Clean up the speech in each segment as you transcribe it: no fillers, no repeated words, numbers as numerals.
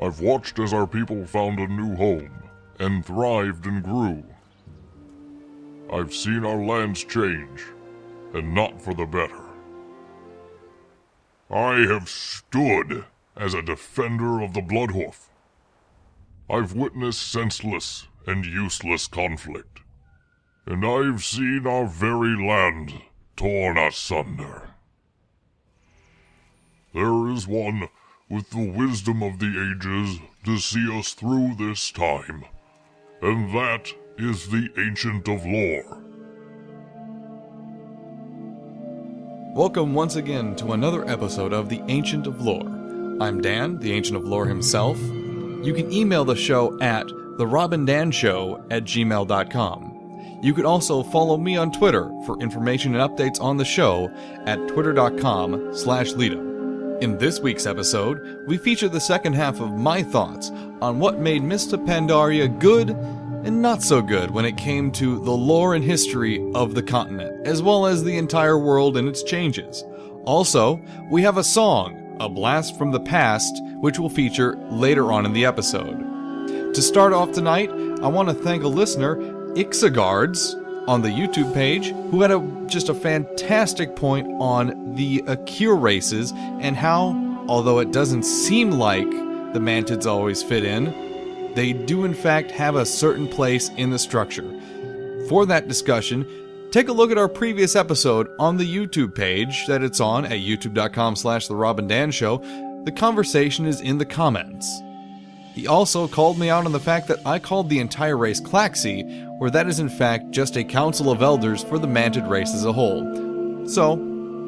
I've watched as our people found a new home, and thrived and grew. I've seen our lands change, and not for the better. I have stood as a defender of the Bloodhoof. I've witnessed senseless and useless conflict, and I've seen our very land torn asunder. There is one with the wisdom of the ages to see us through this time, and that is the Ancient of Lore. Welcome once again to another episode of the Ancient of Lore. I'm Dan, the Ancient of Lore himself. You can email the show at therobindanshow@gmail.com. You can also follow me on Twitter for information and updates on the show at twitter.com/Lido. In this week's episode, we feature the second half of my thoughts on what made Mists of Pandaria good and not so good when it came to the lore and history of the continent, as well as the entire world and its changes. Also, we have a song, A Blast from the Past, which we'll feature later on in the episode. To start off tonight, I want to thank a listener, Ixagards, on the YouTube page, who had just a fantastic point on the Akir races and how, although it doesn't seem like the Mantids always fit in, they do in fact have a certain place in the structure. For that discussion, take a look at our previous episode on the YouTube page that it's on at youtube.com/therobindanshow. The conversation is in the comments. He also called me out on the fact that I called the entire race Klaxi, where that is in fact just a council of elders for the Mantid race as a whole. So,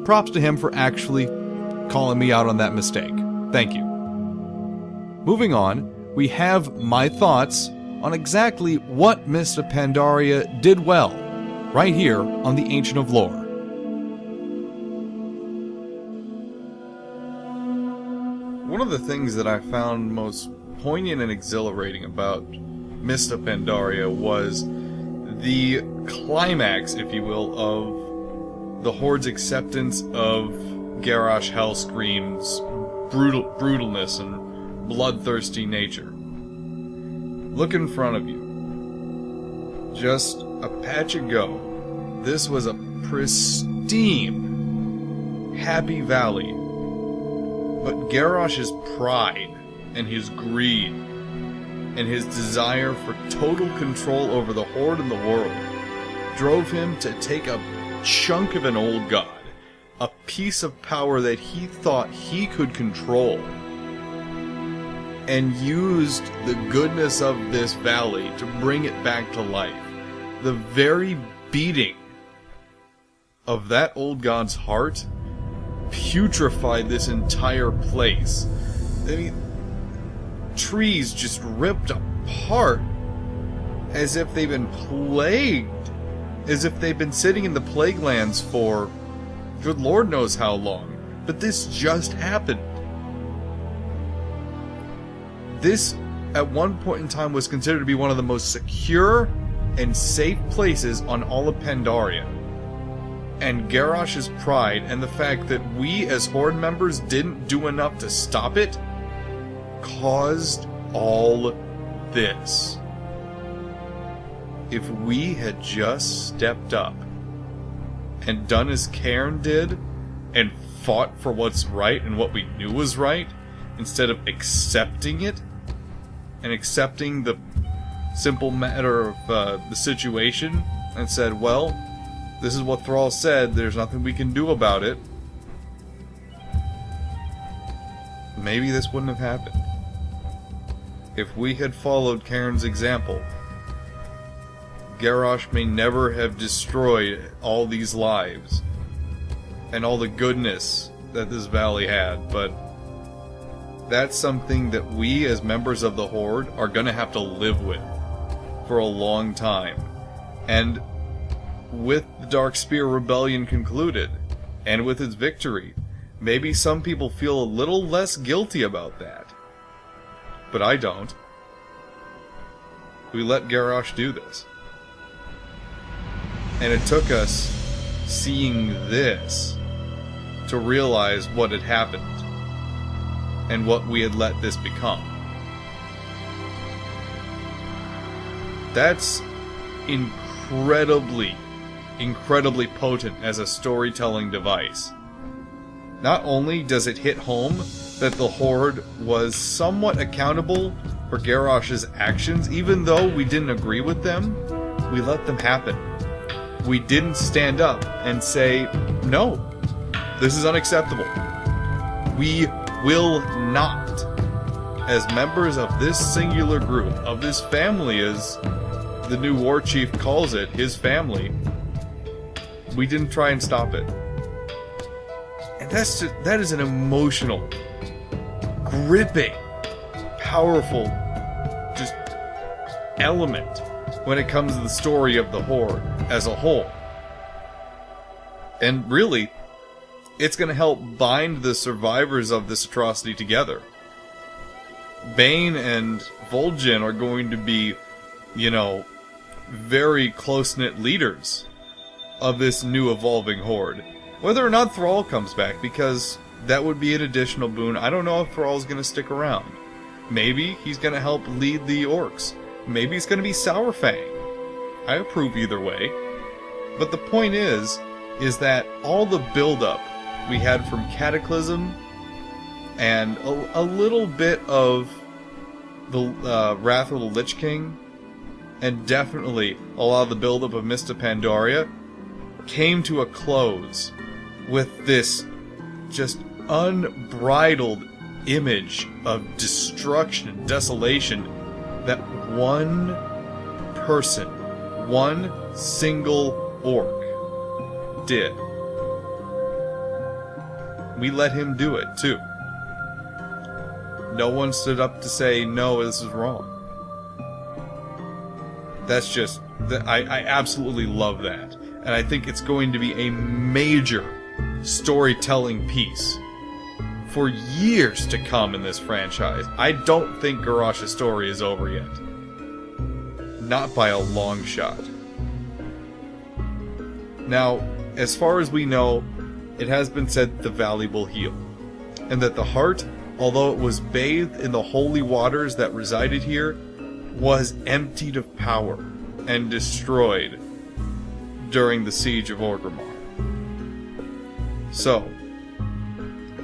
props to him for actually calling me out on that mistake. Thank you. Moving on, we have my thoughts on exactly what Mists of Pandaria did well, right here on the Ancient of Lore. One of the things that I found most poignant and exhilarating about Mists of Pandaria was the climax, if you will, of the Horde's acceptance of Garrosh Hellscream's brutalness and bloodthirsty nature. Look in front of you. Just a patch ago, this was a pristine, happy valley. But Garrosh's pride and his greed and his desire for total control over the Horde and the world drove him to take a chunk of an old god, a piece of power that he thought he could control, and used the goodness of this valley to bring it back to life. The very beating of that old god's heart putrefied this entire place. I mean, trees just ripped apart as if they've been plagued, as if they've been sitting in the plague lands for good Lord knows how long. But this just happened. This, at one point in time, was considered to be one of the most secure and safe places on all of Pandaria. And Garrosh's pride and the fact that we as Horde members didn't do enough to stop it caused all this. If we had just stepped up and done as Cairn did and fought for what's right and what we knew was right, instead of accepting it and accepting the simple matter of the situation and said, well, this is what Thrall said, there's nothing we can do about it, maybe this wouldn't have happened. If we had followed Cairn's example, Garrosh may never have destroyed all these lives and all the goodness that this valley had, but that's something that we as members of the Horde are going to have to live with for a long time. And with the Darkspear Rebellion concluded, and with its victory, maybe some people feel a little less guilty about that. But I don't. We let Garrosh do this. And it took us seeing this to realize what had happened and what we had let this become. That's incredibly potent as a storytelling device. Not only does it hit home that the Horde was somewhat accountable for Garrosh's actions, even though we didn't agree with them, we let them happen. We didn't stand up and say, no, this is unacceptable. We will not, as members of this singular group, of this family, as the new war chief calls it, his family, we didn't try and stop it. And that is an emotional, gripping, powerful, just element when it comes to the story of the Horde as a whole. And really, it's going to help bind the survivors of this atrocity together. Bane and Vol'jin are going to be, very close-knit leaders of this new evolving Horde. Whether or not Thrall comes back, because that would be an additional boon. I don't know if Thrall's going to stick around. Maybe he's going to help lead the orcs. Maybe it's going to be Sourfang. I approve either way. But the point is that all the build-up we had from Cataclysm and a little bit of the Wrath of the Lich King, and definitely a lot of the build-up of Mists of Pandaria, came to a close with this just unbridled image of destruction and desolation that one person, one single orc, did. We let him do it, too. No one stood up to say, no, this is wrong. That's just... I absolutely love that. And I think it's going to be a major storytelling piece for years to come in this franchise. I don't think Garrosh's story is over yet. Not by a long shot. Now, as far as we know, it has been said that the valley will heal, and that the heart, although it was bathed in the holy waters that resided here, was emptied of power and destroyed during the siege of Orgrimmar. So,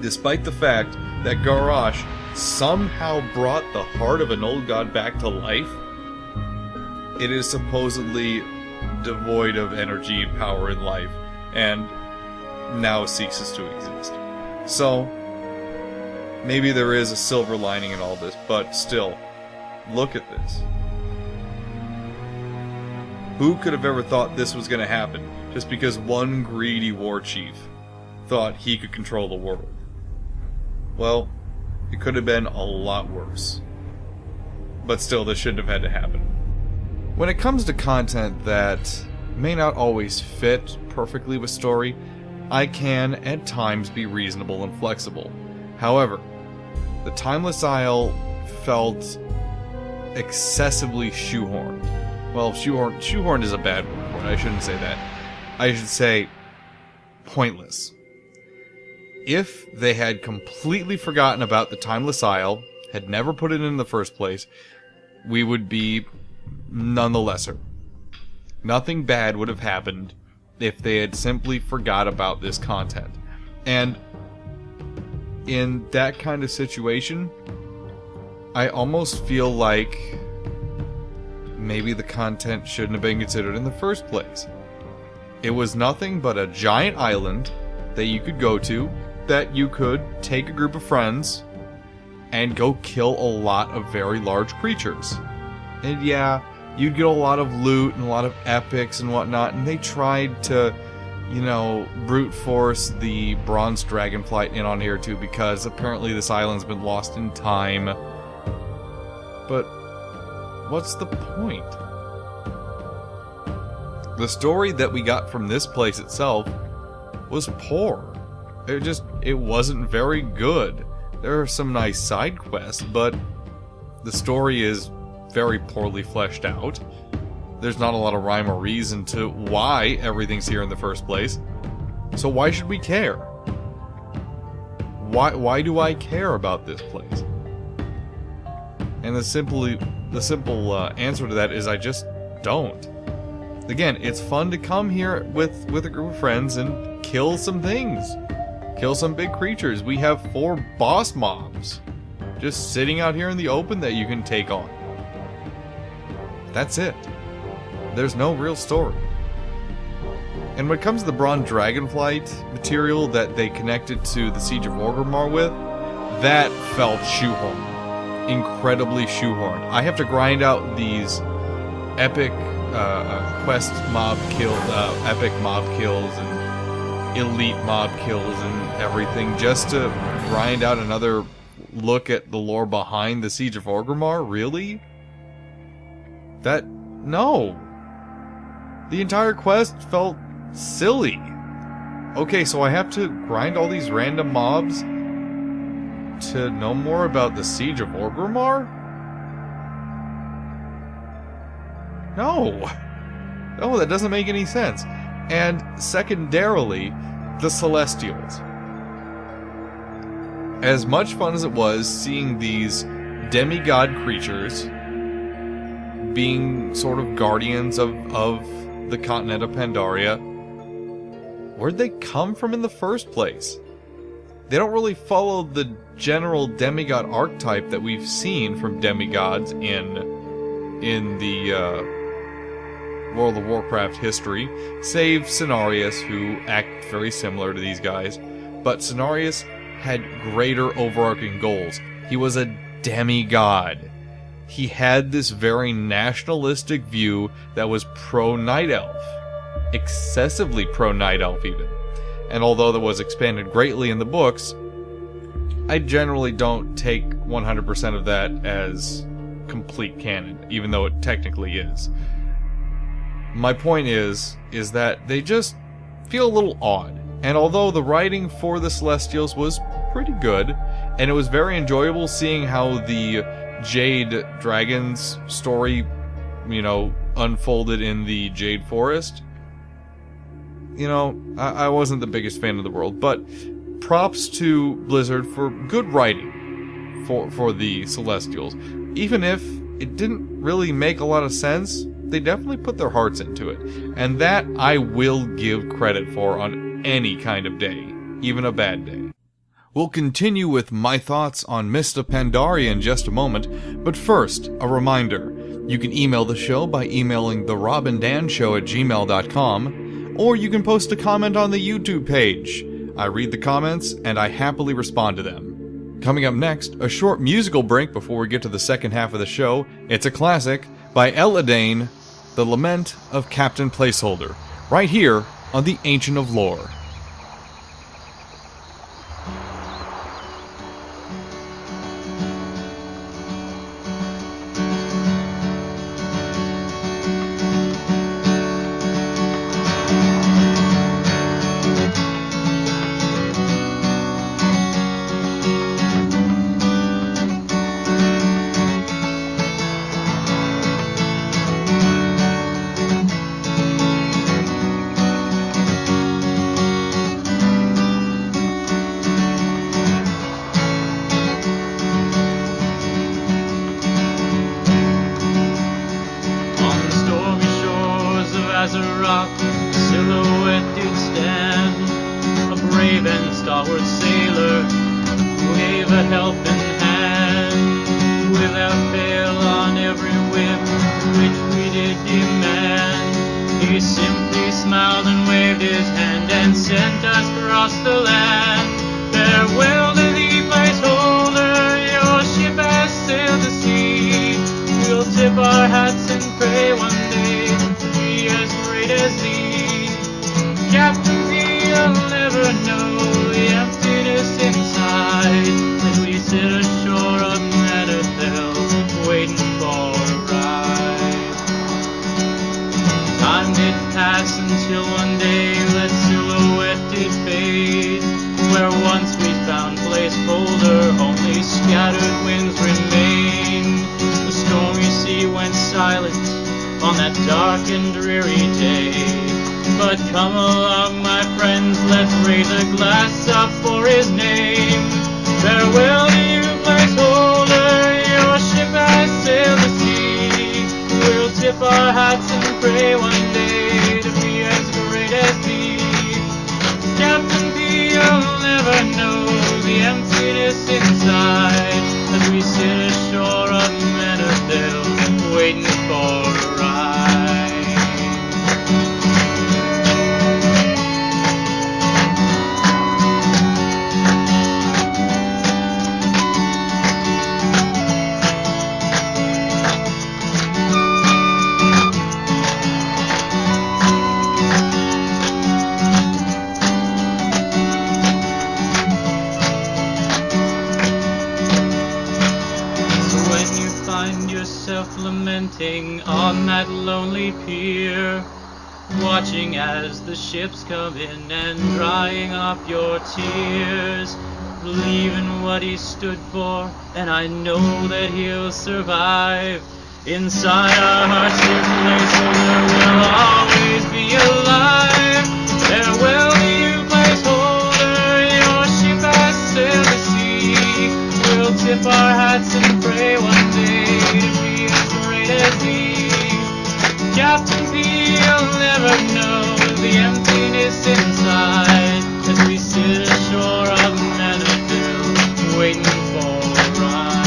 despite the fact that Garrosh somehow brought the heart of an old god back to life, it is supposedly devoid of energy, power, and life, and now ceases to exist. So, maybe there is a silver lining in all this, but still, look at this. Who could have ever thought this was going to happen just because one greedy war chief thought he could control the world? Well, it could have been a lot worse. But still, this shouldn't have had to happen. When it comes to content that may not always fit perfectly with story, I can, at times, be reasonable and flexible. However, the Timeless Isle felt excessively shoehorned. Well, shoehorned is a bad word for it. I shouldn't say that. I should say pointless. If they had completely forgotten about the Timeless Isle, had never put it in the first place, we would be none the lesser. Nothing bad would have happened if they had simply forgot about this content. And in that kind of situation, I almost feel like maybe the content shouldn't have been considered in the first place. It was nothing but a giant island that you could go to, that you could take a group of friends and go kill a lot of very large creatures. And yeah, you'd get a lot of loot and a lot of epics and whatnot, and they tried to, brute force the bronze dragonflight in on here too, because apparently this island's been lost in time. But what's the point? The story that we got from this place itself was poor. It wasn't very good. There are some nice side quests, but the story is very poorly fleshed out. There's not a lot of rhyme or reason to why everything's here in the first place. So why should we care? Why do I care about this place? And the simple answer to that is I just don't. Again, it's fun to come here with a group of friends and kill some things. Kill some big creatures. We have 4 boss mobs just sitting out here in the open that you can take on. That's it. There's no real story. And when it comes to the Bronze Dragonflight material that they connected to the Siege of Orgrimmar with, that felt shoehorned. Incredibly shoehorned. I have to grind out these epic quest mob epic mob kills and elite mob kills and everything just to grind out another look at the lore behind the Siege of Orgrimmar? Really? No. The entire quest felt silly. Okay, so I have to grind all these random mobs to know more about the Siege of Orgrimmar? No, that doesn't make any sense. And secondarily, the Celestials. As much fun as it was seeing these demigod creatures being sort of guardians of the continent of Pandaria, where'd they come from in the first place? They don't really follow the general demigod archetype that we've seen from demigods in the World of Warcraft history, save Cenarius, who act very similar to these guys. But Cenarius had greater overarching goals. He was a demigod. He had this very nationalistic view that was pro-Night Elf. Excessively pro-Night Elf, even. And although that was expanded greatly in the books, I generally don't take 100% of that as complete canon, even though it technically is. My point is that they just feel a little odd. And although the writing for the Celestials was pretty good, and it was very enjoyable seeing how the Jade Dragon's story, unfolded in the Jade Forest, I wasn't the biggest fan of the world, but props to Blizzard for good writing for the Celestials. Even if it didn't really make a lot of sense, they definitely put their hearts into it. And that I will give credit for on any kind of day, even a bad day. We'll continue with my thoughts on Mists of Pandaria in just a moment, but first, a reminder. You can email the show by emailing therobindanshow@gmail.com, or you can post a comment on the YouTube page. I read the comments, and I happily respond to them. Coming up next, a short musical break before we get to the second half of the show. It's a classic by Eledainn, The Lament of Captain Placeholder, right here on the Ancient of Lore. Our hats find yourself lamenting on that lonely pier, watching as the ships come in and drying up your tears. Believe in what he stood for, and I know that he'll survive. Inside our hearts, your placeholder will always be alive. Farewell to you, placeholder, your ship has sailed the sea. We'll tip our hats and pray one day to be as great as he. Captain P, you'll never know the emptiness inside as we sit ashore of Manaville, waiting for a ride.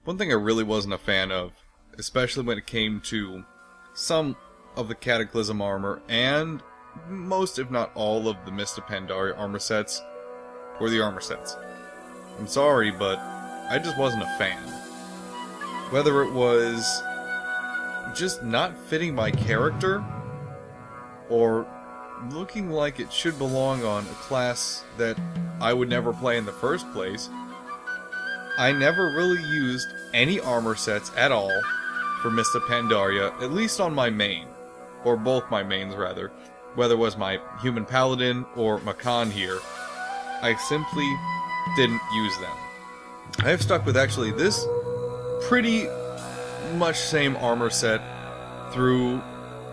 One thing I really wasn't a fan of, especially when it came to some of the Cataclysm armor and most, if not all, of the Mists of Pandaria armor sets, were the armor sets. I'm sorry, but I just wasn't a fan. Whether it was just not fitting my character, or looking like it should belong on a class that I would never play in the first place, I never really used any armor sets at all for Mists of Pandaria, at least on my main, or both my mains rather, whether it was my human paladin or Makan here. I simply didn't use them. I have stuck with actually this pretty much same armor set through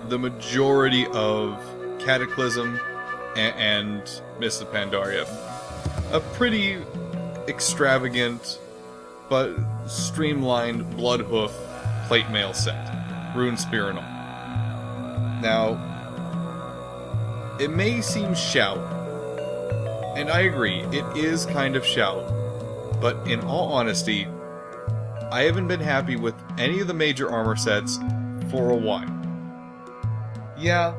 the majority of Cataclysm and Mists of Pandaria. A pretty extravagant but streamlined Bloodhoof plate mail set, Rune Spear and all. Now, it may seem shout, and I agree, it is kind of shout, but in all honesty, I haven't been happy with any of the major armor sets for a while. Yeah,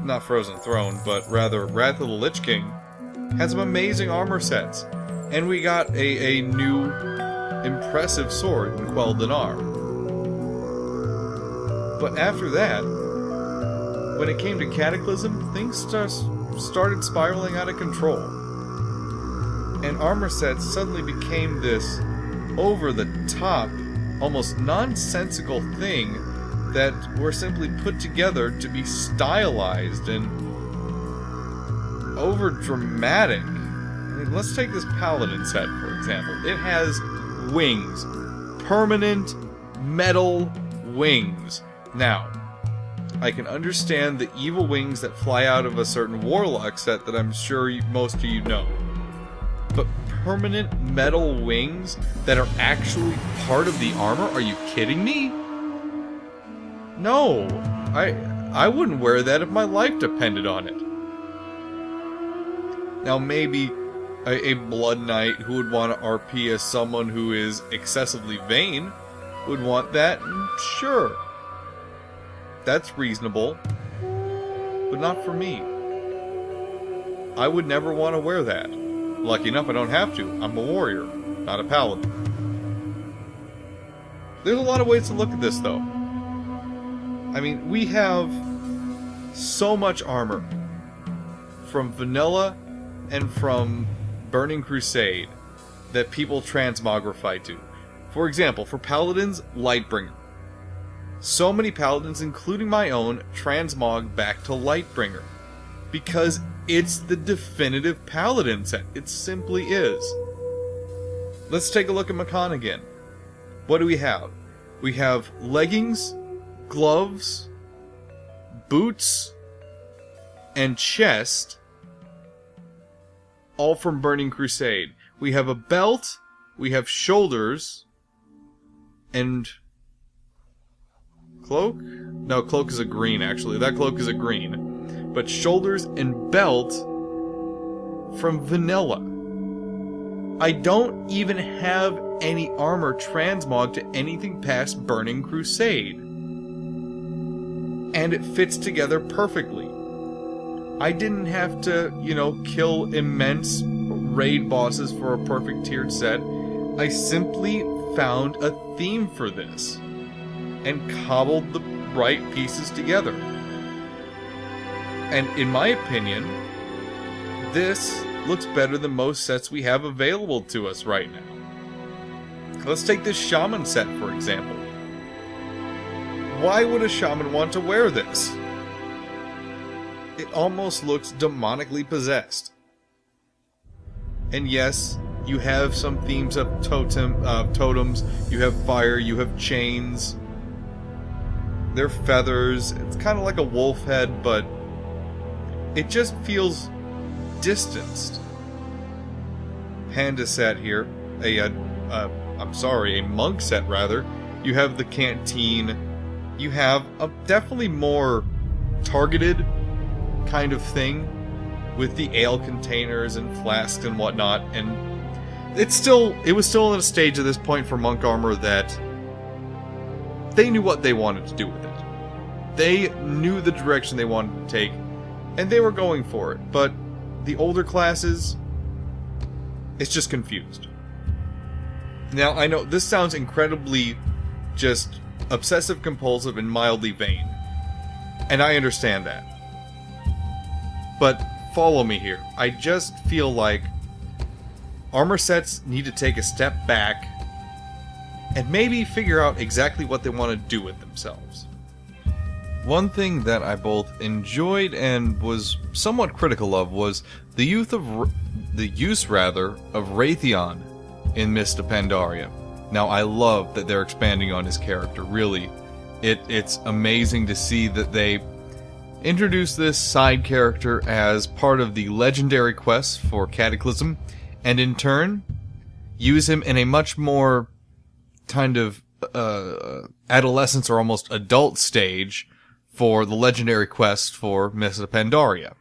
not Frozen Throne, but rather Wrath of the Lich King has some amazing armor sets, and we got a new impressive sword in Quell Dinar. But after that, when it came to Cataclysm, things just started spiraling out of control. And armor sets suddenly became this over-the-top, almost nonsensical thing that were simply put together to be stylized and over-dramatic. I mean, let's take this Paladin set, for example. It has wings. Permanent metal wings. Now, I can understand the evil wings that fly out of a certain Warlock set that I'm sure most of you know. But permanent metal wings that are actually part of the armor? Are you kidding me? No. I wouldn't wear that if my life depended on it. Now maybe a Blood Knight who would want to RP as someone who is excessively vain would want that, sure. That's reasonable. But not for me. I would never want to wear that. Lucky enough I don't have to. I'm a warrior, not a paladin. There's a lot of ways to look at this though. I mean, we have so much armor from vanilla and from Burning Crusade that people transmogrify to. For example, for Paladins, Lightbringer. So many Paladins, including my own, transmog back to Lightbringer. Because it's the definitive Paladin set. It simply is. Let's take a look at Makan again. What do we have? We have leggings, gloves, boots, and chest, all from Burning Crusade. We have a belt, we have shoulders, and cloak? No, cloak is a green, actually. That cloak is a green. but shoulders and belt from vanilla. I don't even have any armor transmog to anything past Burning Crusade. And it fits together perfectly. I didn't have to, kill immense raid bosses for a perfect tiered set. I simply found a theme for this and cobbled the right pieces together. And in my opinion, this looks better than most sets we have available to us right now. Let's take this shaman set, for example. Why would a shaman want to wear this? It almost looks demonically possessed. And yes, you have some themes of totems, you have fire, you have chains, they're feathers, it's kind of like a wolf head, but it just feels distanced. Panda set here, a monk set rather. You have the canteen, you have a definitely more targeted kind of thing with the ale containers and flasks and whatnot, and it was still in a stage at this point for monk armor that they knew what they wanted to do with it. They knew the direction they wanted to take, and they were going for it. But the older classes, it's just confused. Now, I know this sounds incredibly just obsessive compulsive and mildly vain, and I understand that. But follow me here. I just feel like armor sets need to take a step back and maybe figure out exactly what they want to do with themselves. One thing that I both enjoyed and was somewhat critical of was the use of Raytheon in Mists of Pandaria. Now, I love that they're expanding on his character, really. It's amazing to see that they introduce this side character as part of the legendary quest for Cataclysm, and in turn, use him in a much more kind of adolescence or almost adult stage for the legendary quest for Mists of Pandaria.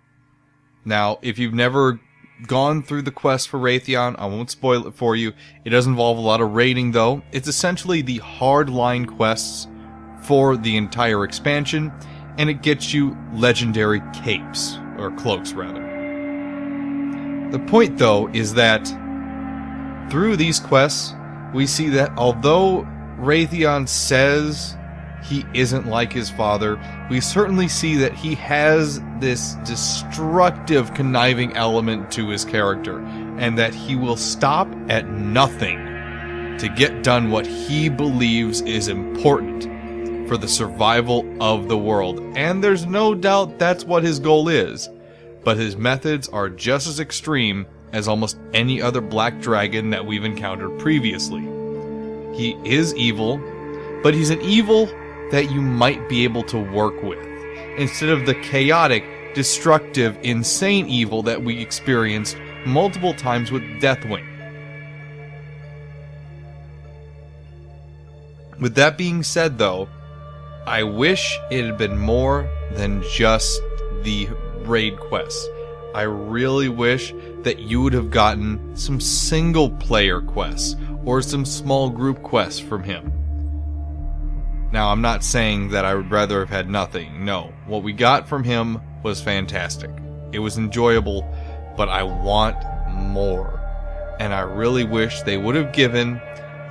Now, if you've never gone through the quest for Raytheon, I won't spoil it for you. It does involve a lot of raiding, though. It's essentially the hardline quests for the entire expansion, and it gets you legendary capes, or cloaks, rather. The point, though, is that through these quests, we see that although Raytheon says he isn't like his father, we certainly see that he has this destructive, conniving element to his character, and that he will stop at nothing to get done what he believes is important for the survival of the world. And there's no doubt that's what his goal is, but his methods are just as extreme as almost any other black dragon that we've encountered previously. He is evil, but he's an evil that you might be able to work with, instead of the chaotic, destructive, insane evil that we experienced multiple times with Deathwing. With that being said, though, I wish it had been more than just the raid quests. I really wish that you would have gotten some single-player quests, or some small group quests from him. Now, I'm not saying that I would rather have had nothing. No, what we got from him was fantastic. It was enjoyable, but I want more. And I really wish they would have given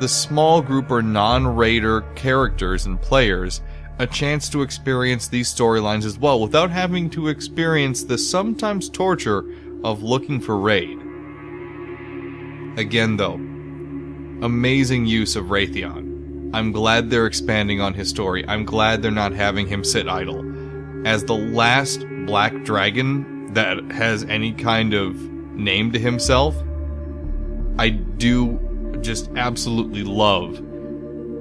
the small group or non-raider characters and players a chance to experience these storylines as well, without having to experience the sometimes torture of looking for raid. Again, though, amazing use of Raytheon. I'm glad they're expanding on his story. I'm glad they're not having him sit idle. As the last black dragon that has any kind of name to himself, I do just absolutely love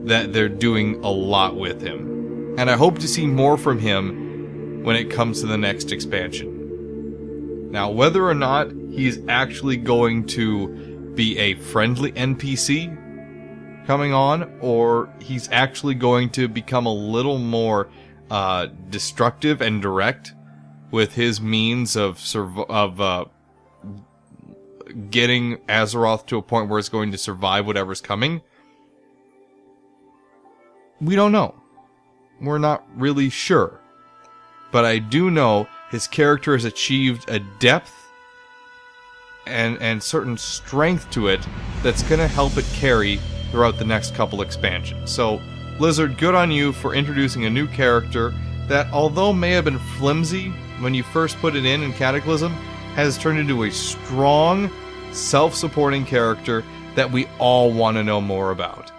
that they're doing a lot with him. And I hope to see more from him when it comes to the next expansion. Now, whether or not he's actually going to be a friendly NPC coming on, or he's actually going to become a little more destructive and direct, with his means of getting Azeroth to a point where it's going to survive whatever's coming, we don't know. We're not really sure. But I do know his character has achieved a depth and certain strength to it that's going to help it carry throughout the next couple expansions. So, Blizzard, good on you for introducing a new character that, although may have been flimsy when you first put it in Cataclysm, has turned into a strong, self-supporting character that we all want to know more about.